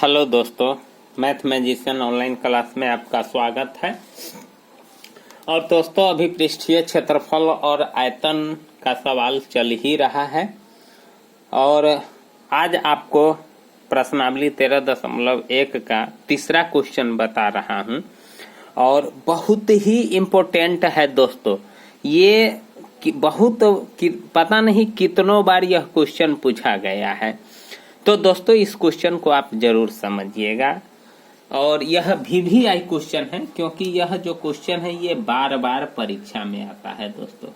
Hello दोस्तों, math magician online class में आपका स्वागत है। और दोस्तों, अभी पृष्ठीय क्षेत्रफल और आयतन का सवाल चल ही रहा है और आज आपको प्रश्नावली 13.1 का तीसरा क्वेश्चन बता रहा हूं और बहुत ही इम्पोर्टेंट है दोस्तों। ये पता नहीं कितनों बार यह क्वेश्चन पूछा गया है, तो दोस्तों इस क्वेश्चन को आप जरूर समझिएगा। और यह VVI क्वेश्चन है क्योंकि यह जो क्वेश्चन है ये बार बार परीक्षा में आता है दोस्तों,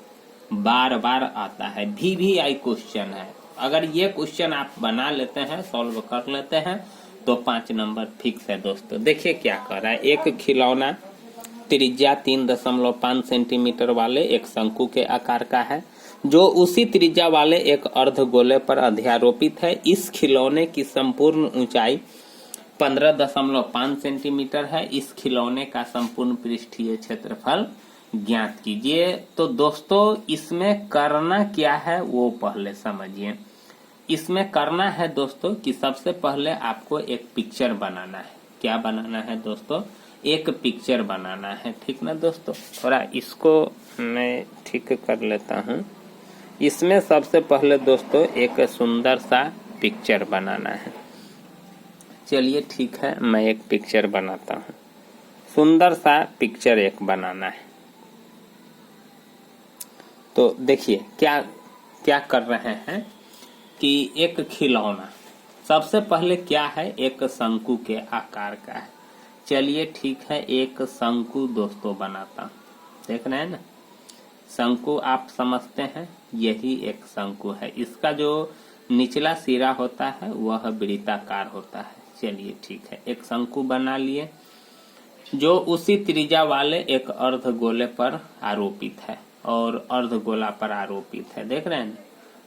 बार बार आता है। VVI क्वेश्चन है। अगर ये क्वेश्चन आप बना लेते हैं, सॉल्व कर लेते हैं तो 5 नंबर फिक्स है दोस्तों। देखिए क्या कर रहा है। एक खिलौना त्रिज्या 3.5 सेंटीमीटर वाले एक शंकु के आकार का है जो उसी त्रिज्या वाले एक अर्धगोले पर अध्यारोपित है। इस खिलौने की संपूर्ण ऊंचाई 15.5 सेंटीमीटर है। इस खिलौने का संपूर्ण पृष्ठीय क्षेत्रफल ज्ञात कीजिए। तो दोस्तों इसमें करना क्या है वो पहले समझिए। इसमें करना है दोस्तों कि सबसे पहले आपको एक पिक्चर बनाना है। क्या बनाना है दोस्तों? एक पिक्चर बनाना है, ठीक ना दोस्तों। थोड़ा इसको मैं ठीक कर लेता हूँ। इसमें सबसे पहले दोस्तों एक सुंदर सा पिक्चर बनाना है। चलिए ठीक है, मैं एक पिक्चर बनाता हूँ। सुंदर सा पिक्चर एक बनाना है। तो देखिए क्या क्या कर रहे हैं कि एक खिलौना सबसे पहले क्या है, एक शंकु के आकार का है। चलिए ठीक है, एक शंकु दोस्तों बनाता हूँ। देख रहे हैं ना, शंकु आप समझते हैं, यही एक शंकु है। इसका जो निचला सिरा होता है वह वृत्ताकार होता है। चलिए ठीक है, एक शंकु बना लिए जो उसी त्रिज्या वाले एक अर्धगोले पर आरोपित है और अर्धगोला पर आरोपित है। देख रहे हैं,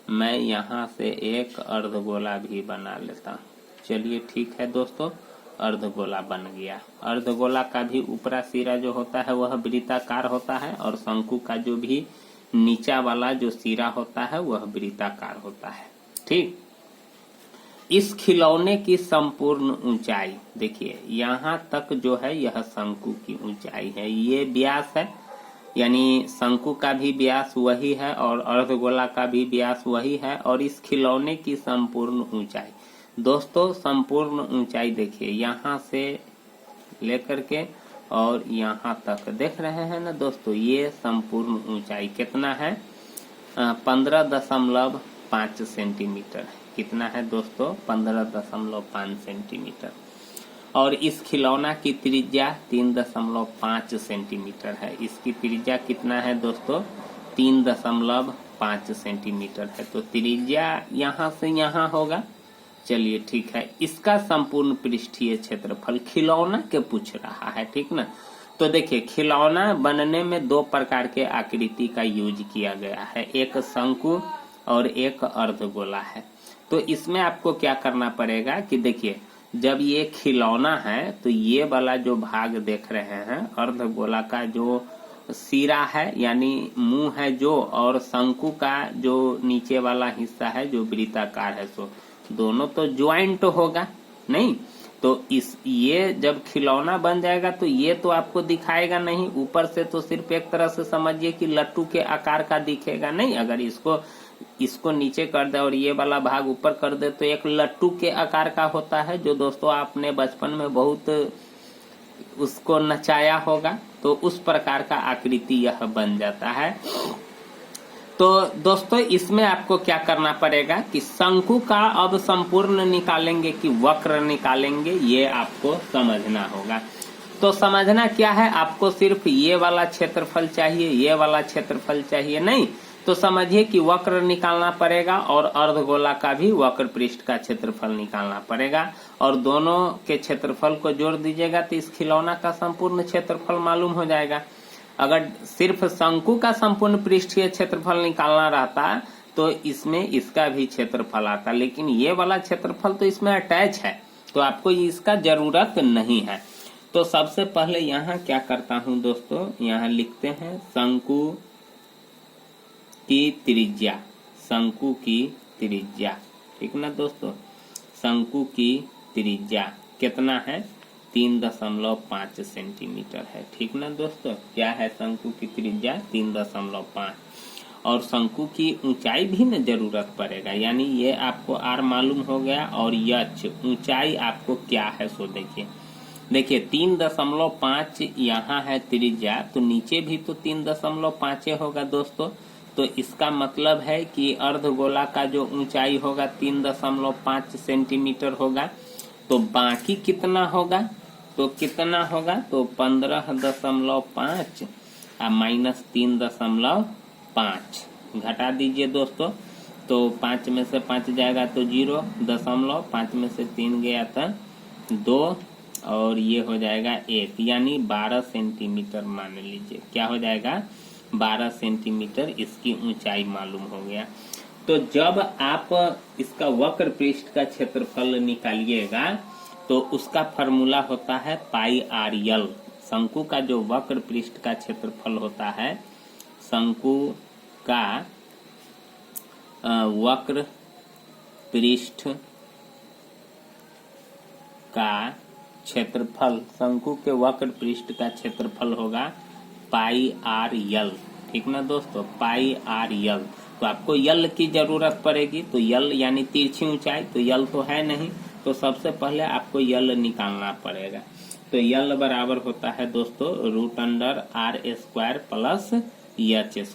मैं यहाँ से एक अर्धगोला भी बना लेता हूँ। चलिए ठीक है दोस्तों, अर्धगोला बन गया। अर्धगोला का भी ऊपरा सिरा जो होता है वह वृत्ताकार होता है और शंकु का जो भी नीचा वाला जो सिरा होता है वह वृत्ताकार होता है। ठीक, इस खिलौने की संपूर्ण ऊंचाई देखिए, यहाँ तक जो है यह शंकु की ऊंचाई है। ये व्यास है, यानी शंकु का भी व्यास वही है और अर्धगोला का भी व्यास वही है। और इस खिलौने की संपूर्ण ऊंचाई दोस्तों, संपूर्ण ऊंचाई देखिए, यहाँ से लेकर के और यहाँ तक देख रहे हैं ना दोस्तों, ये संपूर्ण ऊंचाई कितना है? 15.5 सेंटीमीटर। कितना है दोस्तों? 15.5 सेंटीमीटर। और इस खिलौना की त्रिज्या 3.5 सेंटीमीटर है। इसकी त्रिज्या कितना है दोस्तों? 3.5 सेंटीमीटर है। तो त्रिज्या यहाँ से यहाँ होगा। चलिए ठीक है, इसका संपूर्ण पृष्ठीय क्षेत्रफल खिलौना के पूछ रहा है, ठीक ना। तो देखिए, खिलौना बनने में 2 प्रकार के आकृति का यूज किया गया है, एक शंकु और एक अर्धगोला है। तो इसमें आपको क्या करना पड़ेगा कि देखिए, जब ये खिलौना है तो ये वाला जो भाग देख रहे हैं, अर्धगोला का जो सिरा है यानी मुंह है जो, और शंकु का जो नीचे वाला हिस्सा है जो वृत्ताकार है, सो दोनों तो ज्वाइंट होगा नहीं। तो ये जब खिलौना बन जाएगा तो ये तो आपको दिखाएगा नहीं, ऊपर से तो सिर्फ एक तरह से समझिए कि लट्टू के आकार का दिखेगा नहीं। अगर इसको नीचे कर दे और ये वाला भाग ऊपर कर दे तो एक लट्टू के आकार का होता है, जो दोस्तों आपने बचपन में बहुत उसको नचाया होगा। तो उस प्रकार का आकृति यह बन जाता है। तो दोस्तों इसमें आपको क्या करना पड़ेगा कि शंकु का अब संपूर्ण निकालेंगे कि वक्र निकालेंगे, ये आपको समझना होगा। तो समझना क्या है, आपको सिर्फ ये वाला क्षेत्रफल चाहिए, ये वाला क्षेत्रफल चाहिए नहीं। तो समझिए कि वक्र निकालना पड़ेगा और अर्धगोला का भी वक्र पृष्ठ का क्षेत्रफल निकालना पड़ेगा और दोनों के क्षेत्रफल को जोड़ दीजिएगा तो इस खिलौना का संपूर्ण क्षेत्रफल मालूम हो जाएगा। अगर सिर्फ शंकु का संपूर्ण पृष्ठीय क्षेत्रफल निकालना रहता तो इसमें इसका भी क्षेत्रफल आता, लेकिन ये वाला क्षेत्रफल तो इसमें अटैच है तो आपको इसका जरूरत नहीं है। तो सबसे पहले यहाँ क्या करता हूँ दोस्तों, यहाँ लिखते हैं शंकु की त्रिज्या। शंकु की त्रिज्या, ठीक ना दोस्तों, शंकु की त्रिज्या कितना है 3.5 सेंटीमीटर है। ठीक ना दोस्तों, क्या है शंकु की त्रिज्या 3.5 और शंकु की ऊंचाई भी न जरूरत पड़ेगा, यानी ये आपको आर मालूम हो गया और यच ऊंचाई आपको क्या है सो देखिए 3.5 यहाँ है त्रिज्या, तो नीचे भी तो 3.5 होगा दोस्तों। तो इसका मतलब है कि अर्धगोला का जो ऊंचाई होगा 3.5 सेंटीमीटर होगा। तो बाकी कितना होगा, तो कितना होगा, तो 15.5 माइनस 3.5 घटा दीजिए दोस्तों। तो 5 में से 5 जाएगा तो 0, 5 में से 3 गया था 2 और ये हो जाएगा 1, यानी 12 सेंटीमीटर मान लीजिए। क्या हो जाएगा 12 सेंटीमीटर इसकी ऊंचाई मालूम हो गया। तो जब आप इसका वक्र पृष्ठ का क्षेत्रफल निकालिएगा तो उसका फॉर्मूला होता है पाई आर यल। शंकु का जो वक्र पृष्ठ का क्षेत्रफल होता है, शंकु का वक्र पृष्ठ का क्षेत्रफल, शंकु के वक्र पृष्ठ का क्षेत्रफल होगा पाई आर यल। ठीक ना दोस्तों, पाई आर यल। तो आपको यल की जरूरत पड़ेगी, तो यल यानी तिरछी ऊंचाई, तो यल तो है नहीं, तो सबसे पहले आपको यल निकालना पड़ेगा। तो यल बराबर होता है दोस्तों √r² प्लस h²।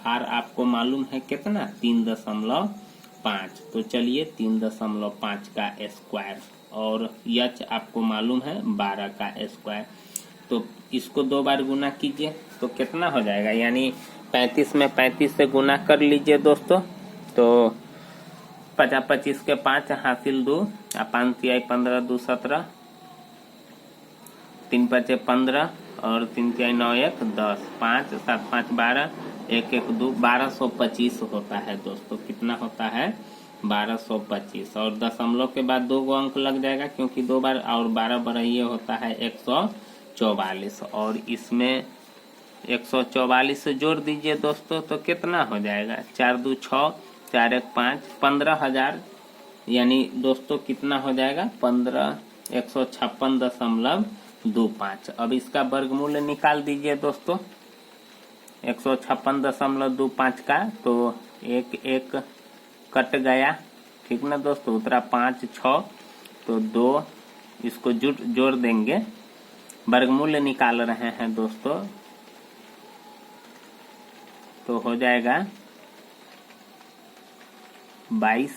आर आपको मालूम है कितना 3.5, तो चलिए 3.5 का स्क्वायर और h आपको मालूम है 12 का स्क्वायर। तो इसको 2 बार गुना कीजिए तो कितना हो जाएगा, यानी 35 में 35 से गुना कर लीजिए दोस्तों। तो 25 के 5 हासिल 2, 5 तिहाई 15, 2 17, 3 5 15 और 3 तिहाई 9 1 10, 5 7 5 12, 1 1 2, 1225 होता है दोस्तों। कितना होता है 1225 और दशमलव के बाद 2 गो अंक लग जाएगा क्योंकि 2 बार और 12 बढ़ाइए होता है 144 और इसमें 144 से जोड़ दीजिए दोस्तों तो कितना हो जाएगा 4 2 6 4 1 5, 15,000, यानी दोस्तों कितना हो जाएगा 156.25। अब इसका वर्गमूल निकाल दीजिए दोस्तों 156.25 का, तो 1 1 कट गया। ठीक ना दोस्तों, उतरा 5 6, तो 2 इसको जोड़ देंगे, वर्गमूल निकाल रहे हैं दोस्तों, तो हो जाएगा 22,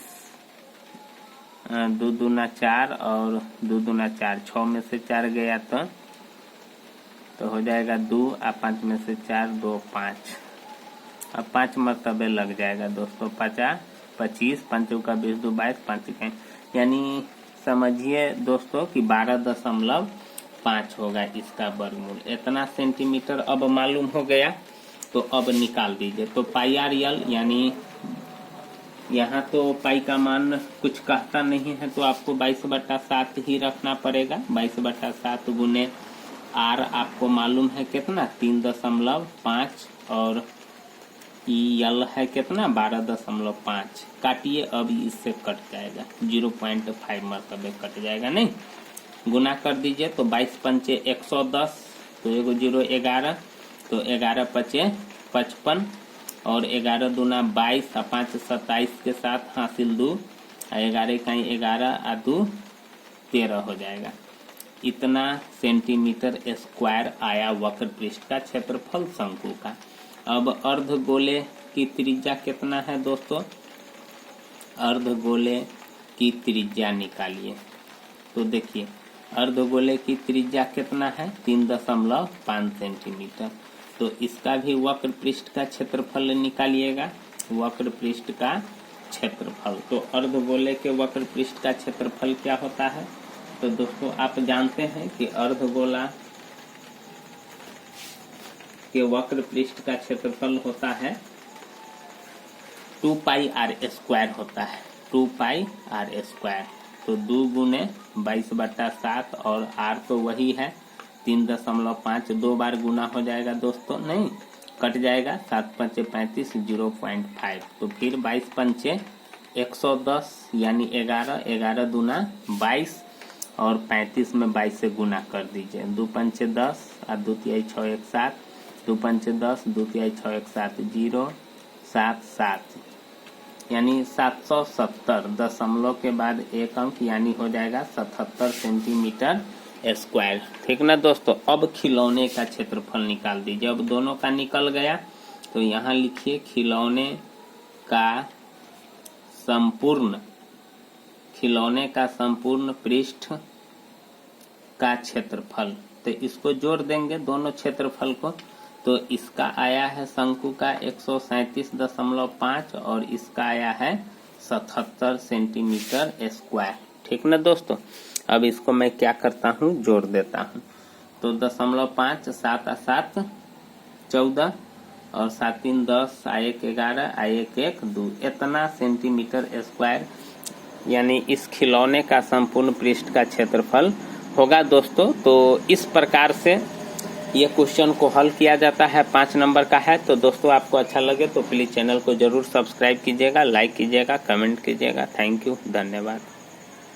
2 दूना 4 और 2 दूना 4, 6 में से 4 गया तो हो जाएगा 2 और 5 में से 4 2 5, अब 5 मरतबे लग जाएगा दोस्तों 50 25, 5 का 20 2 22, 5 का, यानी समझिए दोस्तों कि 12.5 होगा इसका वर्गमूल। इतना सेंटीमीटर अब मालूम हो गया, तो अब निकाल दीजिए। तो पाई आर यल, यानी यहाँ तो पाई का मान कुछ कहता नहीं है तो आपको 22/7 ही रखना पड़ेगा। 22/7 गुने आर आपको मालूम है कितना 3.5 और यल है कितना 12.5। काटिए, अब इससे कट जाएगा 0.5 मरतबे कट जाएगा, नहीं गुना कर दीजिए तो 22 पंचे 110, तो 1 0 11, तो 11 5 55 और 11 दूना 22 और 5 27 के साथ हासिल 2, 11 का 11 और 2 13 हो जाएगा। इतना सेंटीमीटर स्क्वायर आया वक्र पृष्ठ का क्षेत्रफल शंकु का। अब अर्धगोले की त्रिज्या कितना है दोस्तों, अर्धगोले की त्रिज्या निकालिए। तो देखिए अर्धगोले की त्रिज्या कितना है 3.5 सेंटीमीटर। तो इसका भी वक्र पृष्ठ का क्षेत्रफल निकालिएगा, वक्र पृष्ठ का क्षेत्रफल। तो अर्धगोले के वक्र पृष्ठ का क्षेत्रफल क्या होता है, तो दोस्तों आप जानते हैं कि अर्धगोला के वक्र पृष्ठ का क्षेत्रफल होता है 2πr² होता है, 2πr²। तो 2 गुने 22/7 और r तो वही है 3.5, 2 बार गुना हो जाएगा दोस्तों, नहीं कट जाएगा, 7 पंचे 35 0.5, तो फिर 22 पंचे 110 यानी 11, 11 दूना 22 और 35 में 22 से गुना कर दीजिए। 2 पंचे 10 और 2 तिहाई 6 1 7, 2 पंचे 10, 2 तिहाई 6 1 7 0 7 7, यानी 770 दशमलव के बाद एक अंक यानी हो जाएगा 77 सेंटीमीटर स्क्वायर। ठीक ना दोस्तों। अब खिलौने का क्षेत्रफल निकाल दीजिए। अब दोनों का निकल गया तो यहाँ लिखिए खिलौने का संपूर्ण पृष्ठ का क्षेत्रफल। तो इसको जोड़ देंगे दोनों क्षेत्रफल को, तो इसका आया है शंकु का 137.5 और इसका आया है 77 सेंटीमीटर स्क्वायर। ठीक ना दोस्तों। अब इसको मैं क्या करता हूँ, जोड़ देता हूँ। तो 0.5, 7 और 7 14 और 7 3 10, 1 11, 1 1 2, इतना सेंटीमीटर स्क्वायर यानी इस खिलौने का संपूर्ण पृष्ठ का क्षेत्रफल होगा दोस्तों। तो इस प्रकार से ये क्वेश्चन को हल किया जाता है। 5 नंबर का है। तो दोस्तों आपको अच्छा लगे तो प्लीज चैनल को जरूर सब्सक्राइब कीजिएगा, लाइक कीजिएगा, कमेंट कीजिएगा। थैंक यू, धन्यवाद।